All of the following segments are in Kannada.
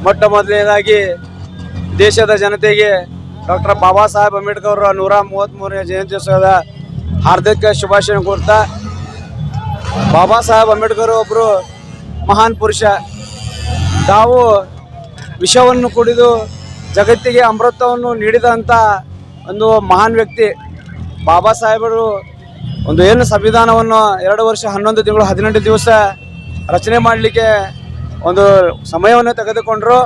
ಮೊಟ್ಟ ಮೊದಲನೇದಾಗಿ ದೇಶದ ಜನತೆಗೆ ಡಾಕ್ಟರ್ ಬಾಬಾ ಸಾಹೇಬ್ ಅಂಬೇಡ್ಕರ್ ಅವರ 133ನೇ ಜಯಂತ್ಯೋತ್ಸವದ ಹಾರ್ದಿಕ ಶುಭಾಶಯ ಕೋರ್ತಾ, ಬಾಬಾ ಸಾಹೇಬ್ ಅಂಬೇಡ್ಕರ್ ಒಬ್ಬರು ಮಹಾನ್ ಪುರುಷ. ತಾವು ವಿಷವನ್ನು ಕುಡಿದು ಜಗತ್ತಿಗೆ ಅಮೃತವನ್ನು ನೀಡಿದಂಥ ಒಂದು ಮಹಾನ್ ವ್ಯಕ್ತಿ. ಬಾಬಾ ಸಾಹೇಬರು ಒಂದು ಏನು ಸಂವಿಧಾನವನ್ನು 2 ವರ್ಷ 11 ತಿಂಗಳು 18 ದಿವಸ ರಚನೆ ಮಾಡಲಿಕ್ಕೆ ಒಂದು ಸಮಯವನ್ನು ತೆಗೆದುಕೊಂಡರು.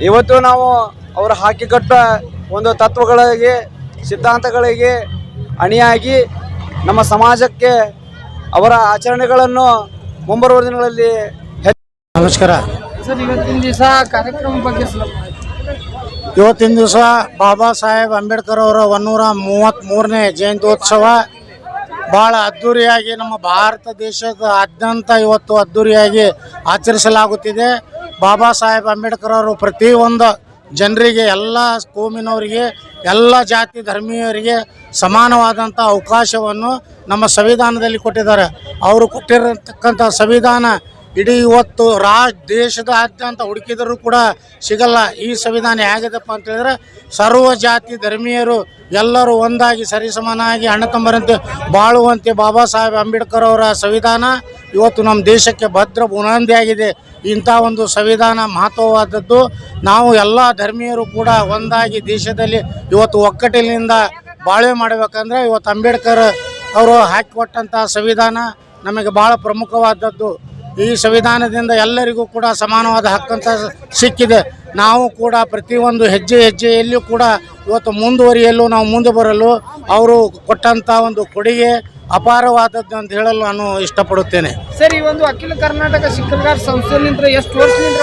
ಇವತ್ತು ನಾವು ಅವರ ಹಾಕಿಕೊಟ್ಟ ಒಂದು ತತ್ವಗಳಿಗೆ, ಸಿದ್ಧಾಂತಗಳಿಗೆ ಅಣಿಯಾಗಿ ನಮ್ಮ ಸಮಾಜಕ್ಕೆ ಅವರ ಆಚರಣೆಗಳನ್ನು ಮುಂಬರುವ ದಿನಗಳಲ್ಲಿ ನಮಸ್ಕಾರ ಸರ್. ಇವತ್ತಿನ ದಿವಸ ಕಾರ್ಯಕ್ರಮ ಬಗ್ಗೆ ಇವತ್ತಿನ ದಿವಸ ಬಾಬಾ ಸಾಹೇಬ್ ಅಂಬೇಡ್ಕರ್ ಅವರ 133ನೇ ಜಯಂತ್ಯೋತ್ಸವ ಭಾಳ ಅದ್ಧೂರಿಯಾಗಿ ನಮ್ಮ ಭಾರತ ದೇಶದಾದ್ಯಂತ ಇವತ್ತು ಅದ್ಧೂರಿಯಾಗಿ ಆಚರಿಸಲಾಗುತ್ತಿದೆ. ಬಾಬಾ ಸಾಹೇಬ್ ಅಂಬೇಡ್ಕರ್ ಅವರು ಪ್ರತಿಯೊಂದು ಜನರಿಗೆ, ಎಲ್ಲ ಕೋಮಿನವರಿಗೆ, ಎಲ್ಲ ಜಾತಿ ಧರ್ಮೀಯರಿಗೆ ಸಮಾನವಾದಂಥ ಅವಕಾಶವನ್ನು ನಮ್ಮ ಸಂವಿಧಾನದಲ್ಲಿ ಕೊಟ್ಟಿದ್ದಾರೆ. ಅವರು ಕೊಟ್ಟಿರತಕ್ಕಂಥ ಸಂವಿಧಾನ ಇಡೀ ಇವತ್ತು ದೇಶದಾದ್ಯಂತ ಹುಡುಕಿದರೂ ಕೂಡ ಸಿಗಲ್ಲ. ಈ ಸಂವಿಧಾನ ಹೇಗಿದೆಪ್ಪ ಅಂತ ಹೇಳಿದ್ರೆ, ಸರ್ವ ಜಾತಿ ಧರ್ಮೀಯರು ಎಲ್ಲರೂ ಒಂದಾಗಿ ಸರಿಸಮಾನಾಗಿ ಅಣ್ಣ ತಮ್ಮರಂತೆ ಬಾಳುವಂತೆ ಬಾಬಾ ಸಾಹೇಬ್ ಅಂಬೇಡ್ಕರ್ ಅವರ ಸಂವಿಧಾನ ಇವತ್ತು ನಮ್ಮ ದೇಶಕ್ಕೆ ಭದ್ರ ಬುನಾದಿಯಾಗಿದೆ. ಇಂಥ ಒಂದು ಸಂವಿಧಾನ ಮಹತ್ವವಾದದ್ದು. ನಾವು ಎಲ್ಲ ಧರ್ಮೀಯರು ಕೂಡ ಒಂದಾಗಿ ದೇಶದಲ್ಲಿ ಇವತ್ತು ಒಕ್ಕಟ್ಟಿನಿಂದ ಬಾಳ್ವೆ ಮಾಡಬೇಕಂದ್ರೆ ಇವತ್ತು ಅಂಬೇಡ್ಕರ್ ಅವರು ಹಾಕಿಕೊಟ್ಟಂಥ ಸಂವಿಧಾನ ನಮಗೆ ಭಾಳ ಪ್ರಮುಖವಾದದ್ದು. ಈ ಸಂವಿಧಾನದಿಂದ ಎಲ್ಲರಿಗೂ ಕೂಡ ಸಮಾನವಾದ ಹಕ್ಕಂತ ಸಿಕ್ಕಿದೆ. ನಾವು ಕೂಡ ಪ್ರತಿಯೊಂದು ಹೆಜ್ಜೆಯಲ್ಲಿಯೂ ಕೂಡ ಇವತ್ತು ಮುಂದುವರಿಯಲು, ನಾವು ಮುಂದೆ ಬರಲು ಅವರು ಕೊಟ್ಟಂಥ ಒಂದು ಕೊಡುಗೆ ಅಪಾರವಾದದ್ದು ಅಂತ ಹೇಳಲು ನಾನು ಇಷ್ಟಪಡುತ್ತೇನೆ. ಸರ್, ಈ ಒಂದು ಅಖಿಲ ಕರ್ನಾಟಕ ಶಿಕ್ಕಲ್ಗಾರ್ ಸಂಸ್ಥೆಯಿಂದ ಎಷ್ಟು ವರ್ಷದಿಂದ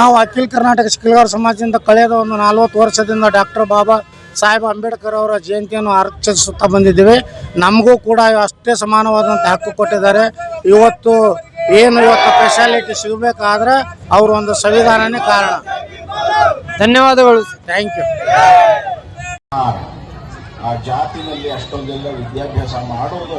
ನಾವು ಅಖಿಲ ಕರ್ನಾಟಕ ಶಿಕ್ಕಲ್ಗಾರ್ ಸಮಾಜದಿಂದ ಕಳೆದ ಒಂದು 40 ವರ್ಷದಿಂದ ಡಾಕ್ಟರ್ ಬಾಬಾ ಸಾಹೇಬ್ ಅಂಬೇಡ್ಕರ್ ಅವರ ಜಯಂತಿಯನ್ನು ಆಚರಿಸುತ್ತಾ ಬಂದಿದ್ದೇವೆ. ನಮಗೂ ಕೂಡ ಅಷ್ಟೇ ಸಮಾನವಾದಂಥ ಹಕ್ಕು ಕೊಟ್ಟಿದ್ದಾರೆ. ಇವತ್ತು ಸ್ಪೆಷಾಲಿಟಿ ಸಿಗಬೇಕಾದ್ರೆ ಅವರು ಒಂದು ಸಂವಿಧಾನನೇ ಕಾರಣ. ಧನ್ಯವಾದಗಳು. Thank you. ಆ ಜಾತಿನಲ್ಲಿ ಅಷ್ಟೊಂದೆಲ್ಲ ವಿದ್ಯಾಭ್ಯಾಸ ಮಾಡೋದು